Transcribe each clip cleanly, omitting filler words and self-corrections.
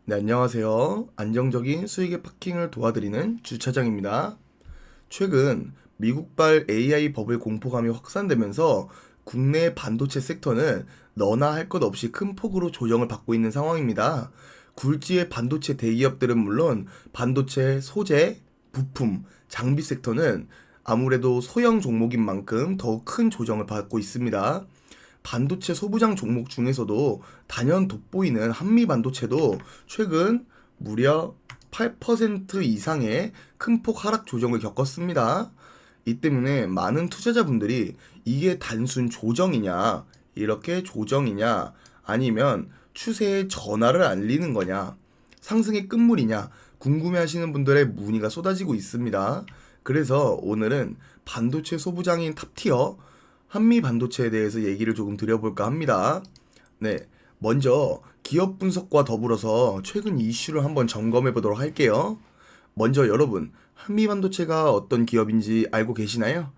네, 안녕하세요. 안정적인 수익의 파킹을 도와드리는 주차장입니다. 최근 미국발 AI 버블 공포감이 확산되면서 국내 반도체 섹터는 너나 할 것 없이 큰 폭으로 조정을 받고 있는 상황입니다. 굴지의 반도체 대기업들은 물론 반도체 소재, 부품, 장비 섹터는 아무래도 소형 종목인 만큼 더욱 큰 조정을 받고 있습니다. 반도체 소부장 종목 중에서도 단연 돋보이는 한미 반도체도 최근 무려 8% 이상의 큰 폭 하락 조정을 겪었습니다. 이 때문에 많은 투자자분들이 이게 단순 조정이냐, 이렇게 조정이냐, 아니면 추세의 전환을 알리는 거냐, 상승의 끝물이냐, 궁금해 하시는 분들의 문의가 쏟아지고 있습니다. 그래서 오늘은 반도체 소부장인 탑티어 한미 반도체에 대해서 얘기를 조금 드려볼까 합니다. 네, 먼저 기업 분석과 더불어서 최근 이슈를 한번 점검해 보도록 할게요. 먼저 여러분, 한미 반도체가 어떤 기업인지 알고 계시나요?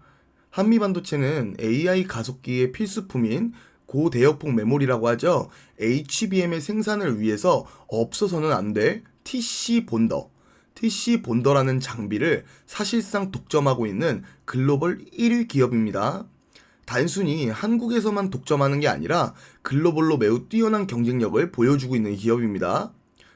한미 반도체는 AI 가속기의 필수품인 고대역폭 메모리라고 하죠. HBM의 생산을 위해서 없어서는 안 될 TC 본더, TC 본더라는 장비를 사실상 독점하고 있는 글로벌 1위 기업입니다. 단순히 한국에서만 독점하는 게 아니라 글로벌로 매우 뛰어난 경쟁력을 보여주고 있는 기업입니다.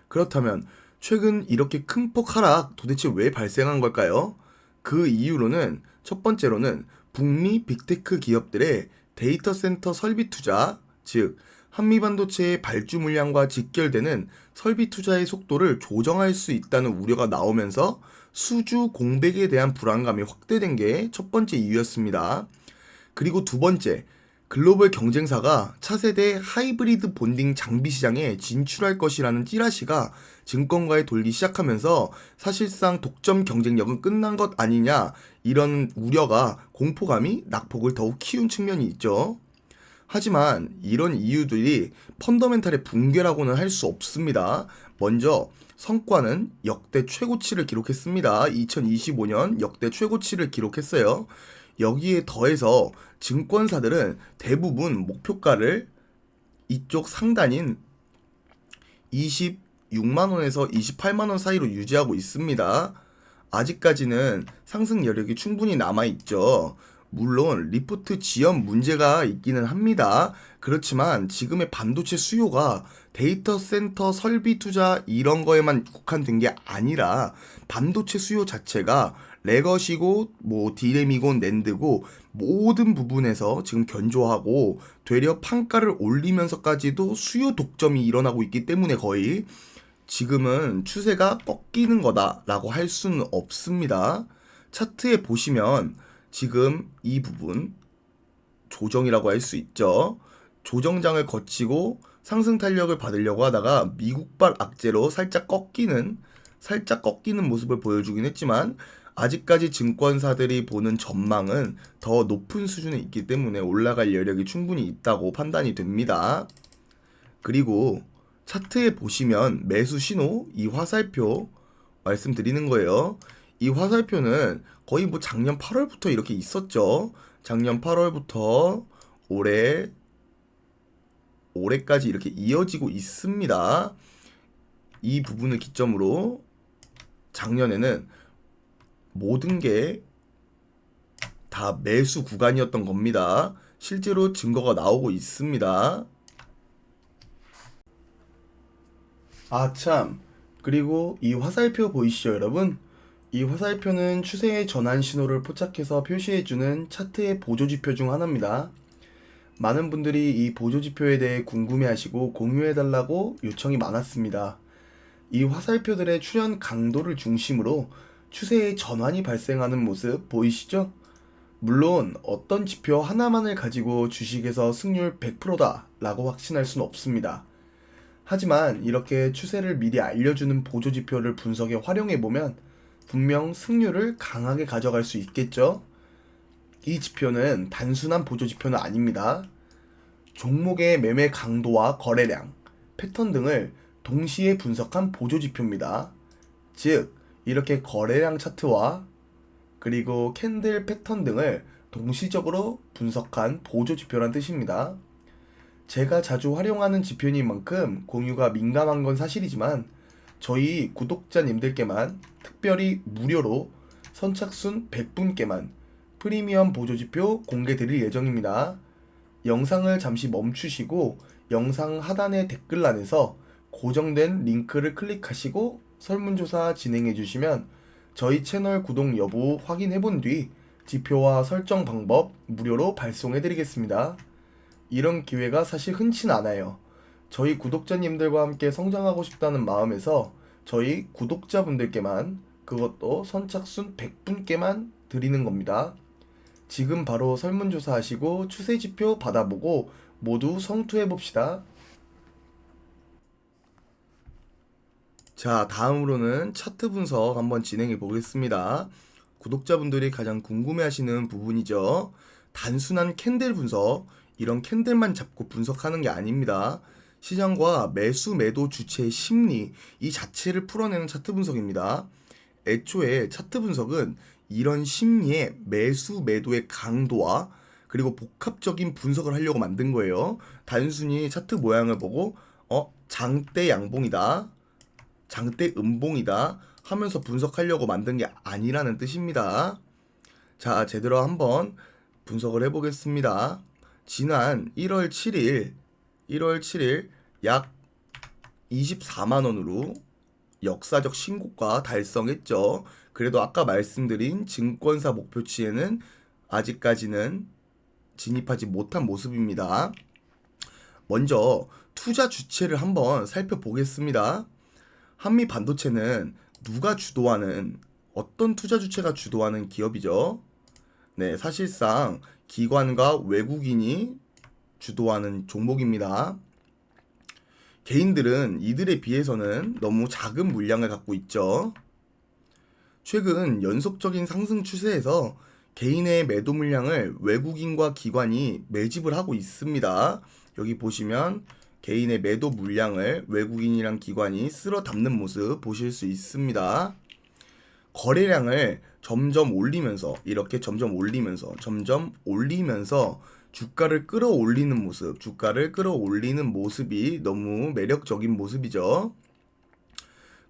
그렇다면 최근 이렇게 큰 폭 하락 도대체 왜 발생한 걸까요? 그 이유로는 첫 번째로는 북미 빅테크 기업들의 데이터 센터 설비 투자, 즉 한미 반도체의 발주 물량과 직결되는 설비 투자의 속도를 조정할 수 있다는 우려가 나오면서 수주 공백에 대한 불안감이 확대된 게 첫 번째 이유였습니다. 그리고 두 번째, 글로벌 경쟁사가 차세대 하이브리드 본딩 장비 시장에 진출할 것이라는 찌라시가 증권가에 돌기 시작하면서 사실상 독점 경쟁력은 끝난 것 아니냐, 이런 우려가 공포감이 낙폭을 더욱 키운 측면이 있죠. 하지만 이런 이유들이 펀더멘탈의 붕괴라고는 할 수 없습니다. 먼저 성과는 역대 최고치를 기록했습니다. 2025년 역대 최고치를 기록했어요. 여기에 더해서 증권사들은 대부분 목표가를 이쪽 상단인 26만 원에서 28만 원 사이로 유지하고 있습니다. 아직까지는 상승 여력이 충분히 남아 있죠. 물론 리포트 지연 문제가 있기는 합니다. 그렇지만 지금의 반도체 수요가 데이터 센터 설비 투자 이런 거에만 국한된 게 아니라 반도체 수요 자체가 레거시고 뭐 디램이고 낸드고 모든 부분에서 지금 견조하고 되려 판가를 올리면서까지도 수요 독점이 일어나고 있기 때문에 거의 지금은 추세가 꺾이는 거다라고 할 수는 없습니다. 차트에 보시면 지금 이 부분 조정이라고 할 수 있죠. 조정장을 거치고 상승 탄력을 받으려고 하다가 미국발 악재로 살짝 꺾이는 모습을 보여주긴 했지만 아직까지 증권사들이 보는 전망은 더 높은 수준에 있기 때문에 올라갈 여력이 충분히 있다고 판단이 됩니다. 그리고 차트에 보시면 매수 신호, 이 화살표 말씀드리는 거예요. 이 화살표는 거의 뭐 작년 8월부터 이렇게 있었죠. 작년 8월부터 올해까지 이렇게 이어지고 있습니다. 이 부분을 기점으로 작년에는 모든 게 다 매수 구간이었던 겁니다. 실제로 증거가 나오고 있습니다. 아, 참. 그리고 이 화살표 보이시죠, 여러분? 이 화살표는 추세의 전환 신호를 포착해서 표시해주는 차트의 보조지표 중 하나입니다. 많은 분들이 이 보조지표에 대해 궁금해하시고 공유해달라고 요청이 많았습니다. 이 화살표들의 출현 강도를 중심으로 추세의 전환이 발생하는 모습 보이시죠? 물론 어떤 지표 하나만을 가지고 주식에서 승률 100%다 라고 확신할 수는 없습니다. 하지만 이렇게 추세를 미리 알려주는 보조지표를 분석에 활용해보면 분명 승률을 강하게 가져갈 수 있겠죠? 이 지표는 단순한 보조지표는 아닙니다. 종목의 매매 강도와 거래량, 패턴 등을 동시에 분석한 보조지표입니다. 즉, 이렇게 거래량 차트와 그리고 캔들 패턴 등을 동시적으로 분석한 보조지표란 뜻입니다. 제가 자주 활용하는 지표인 만큼 공유가 민감한 건 사실이지만 저희 구독자님들께만 특별히 무료로 선착순 100분께만 프리미엄 보조지표 공개 드릴 예정입니다. 영상을 잠시 멈추시고 영상 하단의 댓글란에서 고정된 링크를 클릭하시고 설문조사 진행해 주시면 저희 채널 구독 여부 확인해 본 뒤 지표와 설정 방법 무료로 발송해 드리겠습니다. 이런 기회가 사실 흔치는 않아요. 저희 구독자님들과 함께 성장하고 싶다는 마음에서 저희 구독자분들께만, 그것도 선착순 100분께만 드리는 겁니다. 지금 바로 설문조사 하시고 추세지표 받아보고 모두 성투해봅시다. 자, 다음으로는 차트 분석 한번 진행해 보겠습니다. 구독자분들이 가장 궁금해하시는 부분이죠. 단순한 캔들 분석, 이런 캔들만 잡고 분석하는 게 아닙니다. 시장과 매수 매도 주체의 심리, 이 자체를 풀어내는 차트 분석입니다. 애초에 차트 분석은 이런 심리의 매수 매도의 강도와 그리고 복합적인 분석을 하려고 만든 거예요. 단순히 차트 모양을 보고 장대 양봉이다, 장대 음봉이다 하면서 분석하려고 만든 게 아니라는 뜻입니다. 자, 제대로 한번 분석을 해보겠습니다. 지난 1월 7일 약 24만원으로 역사적 신고가 달성했죠. 그래도 아까 말씀드린 증권사 목표치에는 아직까지는 진입하지 못한 모습입니다. 먼저 투자 주체를 한번 살펴보겠습니다. 한미 반도체는 누가 주도하는, 어떤 투자 주체가 주도하는 기업이죠? 네, 사실상 기관과 외국인이 주도하는 종목입니다. 개인들은 이들에 비해서는 너무 작은 물량을 갖고 있죠. 최근 연속적인 상승 추세에서 개인의 매도 물량을 외국인과 기관이 매집을 하고 있습니다. 여기 보시면 개인의 매도 물량을 외국인이랑 기관이 쓸어 담는 모습 보실 수 있습니다. 거래량을 점점 올리면서, 이렇게 점점 올리면서 주가를 끌어올리는 모습, 주가를 끌어올리는 모습이 너무 매력적인 모습이죠.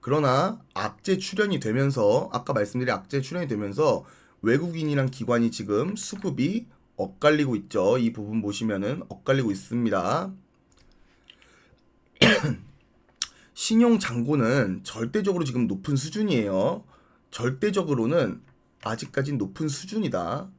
그러나 악재 출현이 되면서, 아까 말씀드린 악재 출현이 되면서 외국인이랑 기관이 지금 수급이 엇갈리고 있죠. 이 부분 보시면은 엇갈리고 있습니다. 신용 잔고는 절대적으로 지금 높은 수준이에요. 절대적으로는 아직까진 높은 수준이다.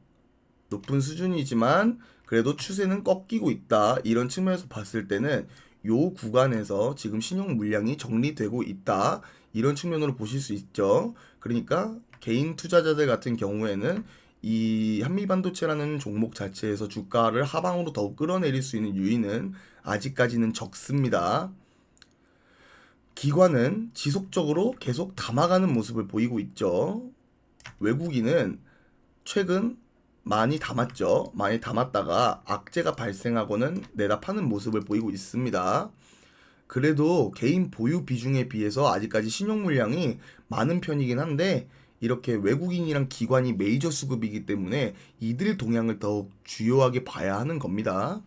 높은 수준이지만 그래도 추세는 꺾이고 있다. 이런 측면에서 봤을 때는 요 구간에서 지금 신용 물량이 정리되고 있다. 이런 측면으로 보실 수 있죠. 그러니까 개인 투자자들 같은 경우에는 이 한미반도체라는 종목 자체에서 주가를 하방으로 더욱 끌어내릴 수 있는 요인은 아직까지는 적습니다. 기관은 지속적으로 계속 담아가는 모습을 보이고 있죠. 외국인은 최근 많이 담았죠. 많이 담았다가 악재가 발생하고는 내다 파는 모습을 보이고 있습니다. 그래도 개인 보유 비중에 비해서 아직까지 신용 물량이 많은 편이긴 한데, 이렇게 외국인이랑 기관이 메이저 수급이기 때문에 이들 동향을 더욱 주요하게 봐야 하는 겁니다.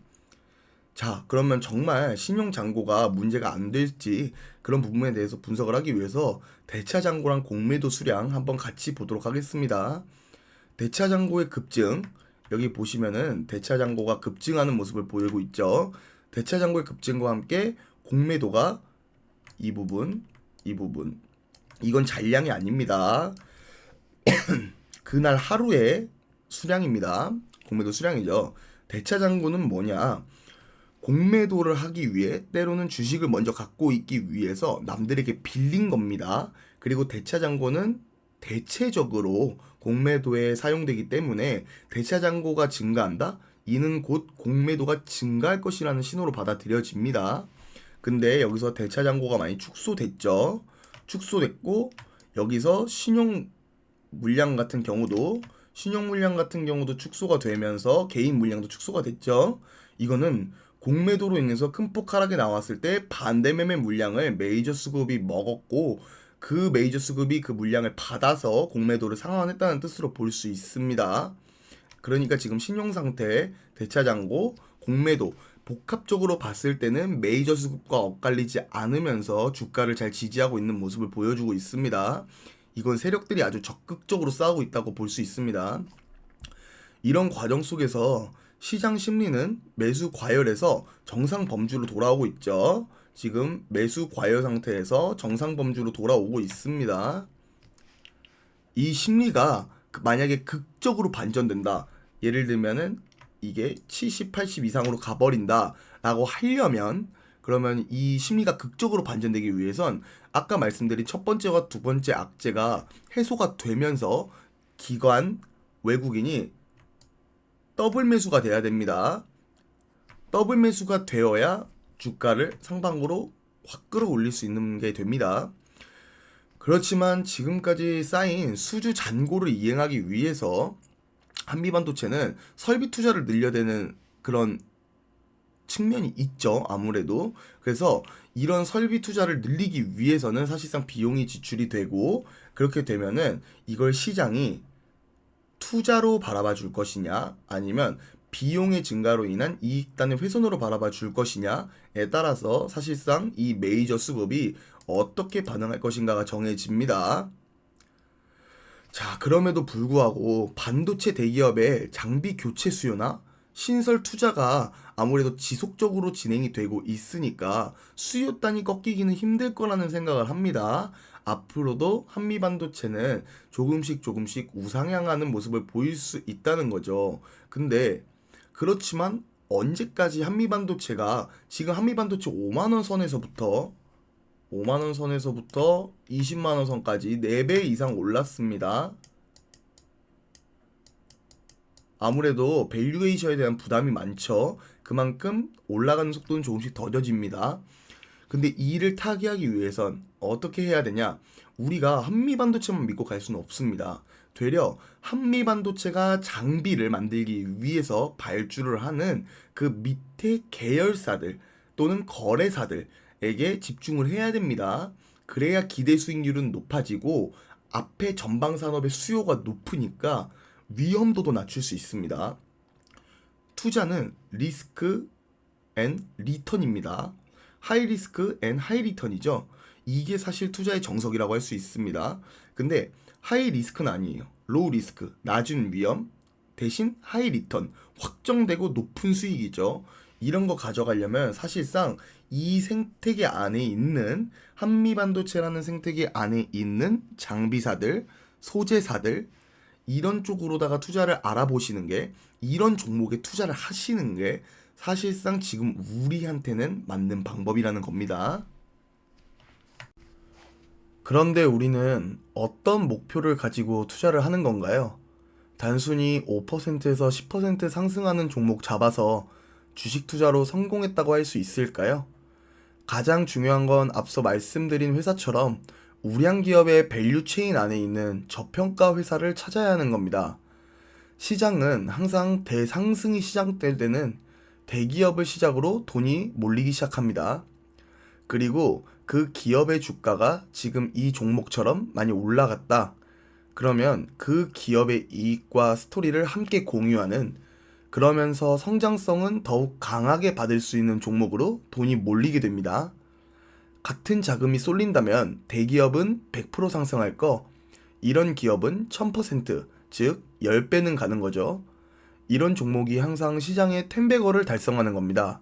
자, 그러면 정말 신용 잔고가 문제가 안 될지 그런 부분에 대해서 분석을 하기 위해서 대차 잔고랑 공매도 수량 한번 같이 보도록 하겠습니다. 대차 잔고의 급증, 여기 보시면은 대차 잔고가 급증하는 모습을 보이고 있죠. 대차 잔고의 급증과 함께 공매도가 이 부분, 이건 잔량이 아닙니다. 그날 하루의 수량입니다. 공매도 수량이죠. 대차 잔고는 뭐냐? 공매도를 하기 위해 때로는 주식을 먼저 갖고 있기 위해서 남들에게 빌린 겁니다. 그리고 대차 잔고는 대체적으로 공매도에 사용되기 때문에 대차 잔고가 증가한다? 이는 곧 공매도가 증가할 것이라는 신호로 받아들여집니다. 근데 여기서 대차 잔고가 많이 축소됐죠. 축소됐고 여기서 신용 물량 같은 경우도 축소가 되면서 개인 물량도 축소가 됐죠. 이거는 공매도로 인해서 큰 폭 하락이 나왔을 때 반대 매매 물량을 메이저 수급이 먹었고, 그 메이저 수급이 그 물량을 받아서 공매도를 상환했다는 뜻으로 볼 수 있습니다. 그러니까 지금 신용 상태, 대차 잔고, 공매도 복합적으로 봤을 때는 메이저 수급과 엇갈리지 않으면서 주가를 잘 지지하고 있는 모습을 보여주고 있습니다. 이건 세력들이 아주 적극적으로 싸우고 있다고 볼 수 있습니다. 이런 과정 속에서 시장 심리는 매수 과열에서 정상 범주로 돌아오고 있죠. 지금 매수 과열 상태에서 정상 범주로 돌아오고 있습니다. 이 심리가 만약에 극적으로 반전된다. 예를 들면은 이게 70, 80 이상으로 가버린다 라고 하려면, 그러면 이 심리가 극적으로 반전되기 위해선 아까 말씀드린 첫 번째와 두 번째 악재가 해소가 되면서 기관, 외국인이 더블 매수가 돼야 됩니다. 더블 매수가 되어야 주가를 상방으로 확 끌어올릴 수 있는 게 됩니다. 그렇지만 지금까지 쌓인 수주 잔고를 이행하기 위해서 한미반도체는 설비 투자를 늘려야 되는 그런 측면이 있죠. 아무래도. 그래서 이런 설비 투자를 늘리기 위해서는 사실상 비용이 지출이 되고, 그렇게 되면은 이걸 시장이 투자로 바라봐 줄 것이냐, 아니면 비용의 증가로 인한 이익단의 훼손으로 바라봐 줄 것이냐에 따라서 사실상 이 메이저 수급이 어떻게 반응할 것인가가 정해집니다. 자, 그럼에도 불구하고 반도체 대기업의 장비 교체 수요나 신설 투자가 아무래도 지속적으로 진행이 되고 있으니까 수요단이 꺾이기는 힘들 거라는 생각을 합니다. 앞으로도 한미반도체는 조금씩 우상향하는 모습을 보일 수 있다는 거죠. 근데 그렇지만 언제까지 한미반도체가, 지금 한미반도체 5만원 선에서부터 20만원 선까지 4배 이상 올랐습니다. 아무래도 밸류에이션에 대한 부담이 많죠. 그만큼 올라가는 속도는 조금씩 더뎌집니다. 근데 이를 타개하기 위해선 어떻게 해야 되냐? 우리가 한미반도체만 믿고 갈 수는 없습니다. 되려 한미반도체가 장비를 만들기 위해서 발주를 하는 그 밑에 계열사들 또는 거래사들에게 집중을 해야 됩니다. 그래야 기대 수익률은 높아지고 앞에 전방 산업의 수요가 높으니까 위험도도 낮출 수 있습니다. 투자는 리스크 앤 리턴입니다. 하이 리스크 앤 하이 리턴이죠. 이게 사실 투자의 정석이라고 할 수 있습니다. 근데 하이 리스크는 아니에요. 로우 리스크, 낮은 위험, 대신 하이 리턴, 확정되고 높은 수익이죠. 이런 거 가져가려면 사실상 이 생태계 안에 있는, 한미반도체라는 생태계 안에 있는 장비사들, 소재사들, 이런 쪽으로다가 투자를 알아보시는 게, 이런 종목에 투자를 하시는 게 사실상 지금 우리한테는 맞는 방법이라는 겁니다. 그런데 우리는 어떤 목표를 가지고 투자를 하는 건가요? 단순히 5%에서 10% 상승하는 종목 잡아서 주식 투자로 성공했다고 할 수 있을까요? 가장 중요한 건 앞서 말씀드린 회사처럼 우량 기업의 밸류 체인 안에 있는 저평가 회사를 찾아야 하는 겁니다. 시장은 항상 대상승이 시작될 때는 대기업을 시작으로 돈이 몰리기 시작합니다. 그리고 그 기업의 주가가 지금 이 종목처럼 많이 올라갔다. 그러면 그 기업의 이익과 스토리를 함께 공유하는, 그러면서 성장성은 더욱 강하게 받을 수 있는 종목으로 돈이 몰리게 됩니다. 같은 자금이 쏠린다면 대기업은 100% 상승할 거, 이런 기업은 1000%, 즉 10배는 가는 거죠. 이런 종목이 항상 시장의 10배거를 달성하는 겁니다.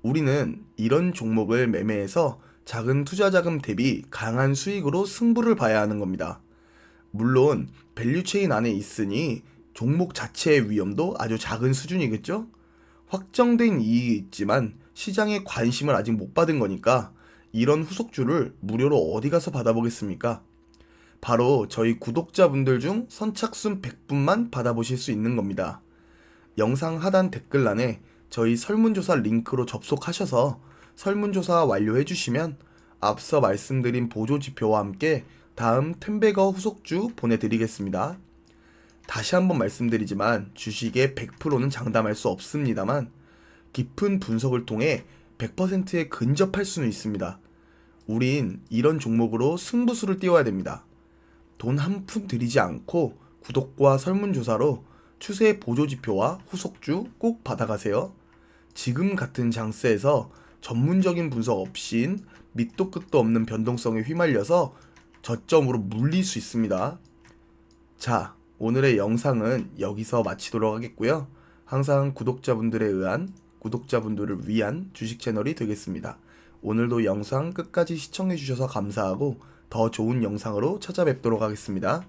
우리는 이런 종목을 매매해서 작은 투자 자금 대비 강한 수익으로 승부를 봐야 하는 겁니다. 물론 밸류체인 안에 있으니 종목 자체의 위험도 아주 작은 수준이겠죠? 확정된 이익이 있지만 시장의 관심을 아직 못 받은 거니까 이런 후속주를 무료로 어디 가서 받아보겠습니까? 바로 저희 구독자분들 중 선착순 100분만 받아보실 수 있는 겁니다. 영상 하단 댓글란에 저희 설문조사 링크로 접속하셔서 설문조사 완료해주시면 앞서 말씀드린 보조지표와 함께 다음 텐베거 후속주 보내드리겠습니다. 다시 한번 말씀드리지만 주식의 100%는 장담할 수 없습니다만 깊은 분석을 통해 100%에 근접할 수는 있습니다. 우린 이런 종목으로 승부수를 띄워야 됩니다. 돈 한 푼 들이지 않고 구독과 설문조사로 추세 보조지표와 후속주 꼭 받아가세요. 지금 같은 장세에서 전문적인 분석 없인 밑도 끝도 없는 변동성에 휘말려서 저점으로 물릴 수 있습니다. 자, 오늘의 영상은 여기서 마치도록 하겠고요. 항상 구독자분들을 위한 주식 채널이 되겠습니다. 오늘도 영상 끝까지 시청해 주셔서 감사하고 더 좋은 영상으로 찾아뵙도록 하겠습니다.